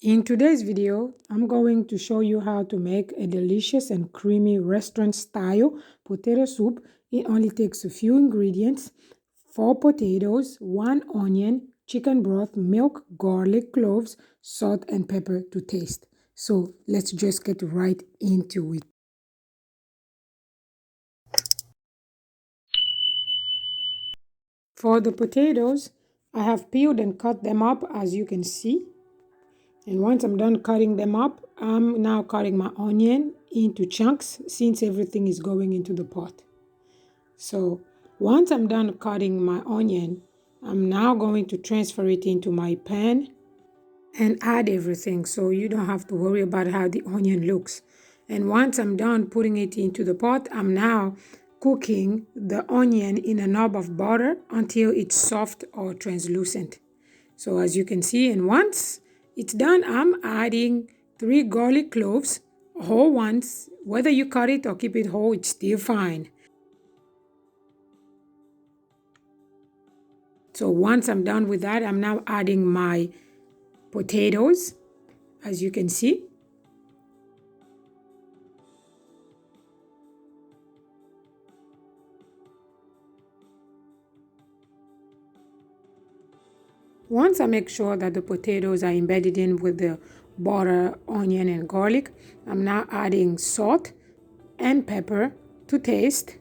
In today's video, I'm going to show you how to make a delicious and creamy restaurant-style potato soup. It only takes a few ingredients: 4 potatoes, 1 onion, chicken broth, milk, garlic, cloves, salt, and pepper to taste. So let's just get right into it. For the potatoes, I have peeled and cut them up, as you can see. And once I'm done cutting them up, I'm now cutting my onion into chunks since everything is going into the pot. So once I'm done cutting my onion, I'm now going to transfer it into my pan and add everything so you don't have to worry about how the onion looks. And once I'm done putting it into the pot, I'm now cooking the onion in a knob of butter until it's soft or translucent. So as you can see, and once it's done, I'm adding 3 garlic cloves, whole ones. Whether you cut it or keep it whole, it's still fine. So once I'm done with that, I'm now adding my potatoes, as you can see. Once I make sure that the potatoes are embedded in with the butter, onion, and garlic, I'm now adding salt and pepper to taste.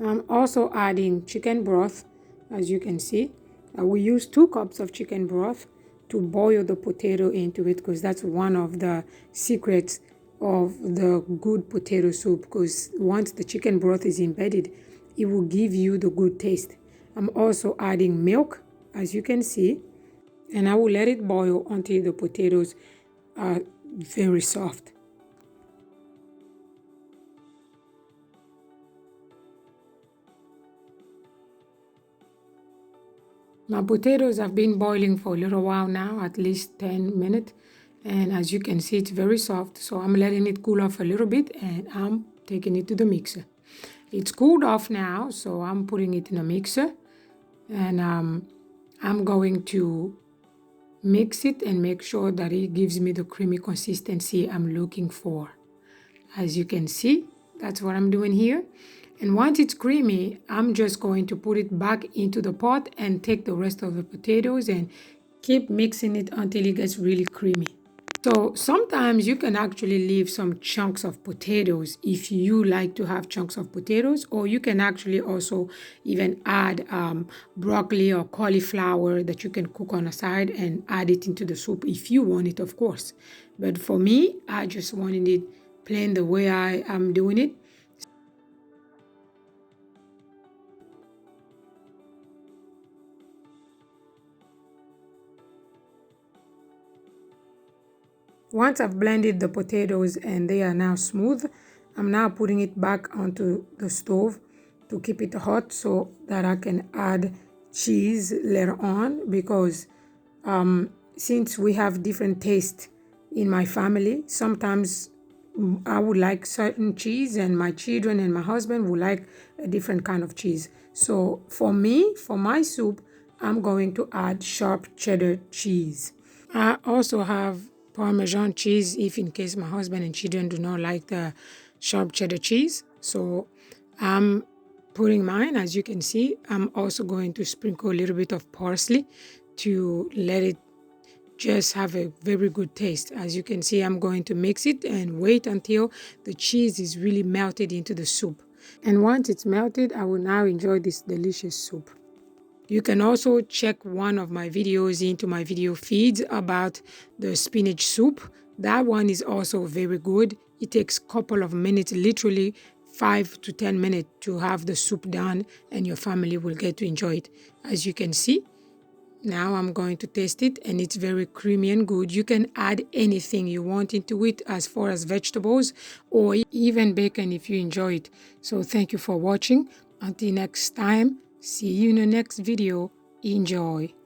I'm also adding chicken broth, as you can see. We use 2 cups of chicken broth to boil the potato into it, because that's one of the secrets of the good potato soup, because once the chicken broth is embedded, it will give you the good taste. I'm also adding milk, as you can see, and I will let it boil until the potatoes are very soft. My potatoes have been boiling for a little while now, at least 10 minutes. And as you can see, it's very soft. So I'm letting it cool off a little bit and I'm taking it to the mixer. It's cooled off now, so I'm putting it in a mixer. And I'm going to mix it and make sure that it gives me the creamy consistency I'm looking for. As you can see, that's what I'm doing here. And once it's creamy, I'm just going to put it back into the pot and take the rest of the potatoes and keep mixing it until it gets really creamy. So sometimes you can actually leave some chunks of potatoes if you like to have chunks of potatoes, or you can actually also even add broccoli or cauliflower that you can cook on the side and add it into the soup if you want it, of course. But for me, I just wanted it plain the way I am doing it. Once I've blended the potatoes and they are now smooth, I'm now putting it back onto the stove to keep it hot so that I can add cheese later on, because since we have different tastes in my family, sometimes I would like certain cheese and my children and my husband would like a different kind of cheese. So for me, for my soup, I'm going to add sharp cheddar cheese. I also have Parmesan cheese if in case my husband and children do not like the sharp cheddar cheese. So I'm putting mine, as you can see. I'm also going to sprinkle a little bit of parsley to let it just have a very good taste. As you can see, I'm going to mix it and wait until the cheese is really melted into the soup. And once it's melted, I will now enjoy this delicious soup. You can also check one of my videos into my video feeds about the spinach soup. That one is also very good. It takes a couple of minutes, literally 5 to 10 minutes to have the soup done, and your family will get to enjoy it. As you can see, now I'm going to taste it and it's very creamy and good. You can add anything you want into it as far as vegetables or even bacon if you enjoy it. So thank you for watching. Until next time, see you in the next video. Enjoy.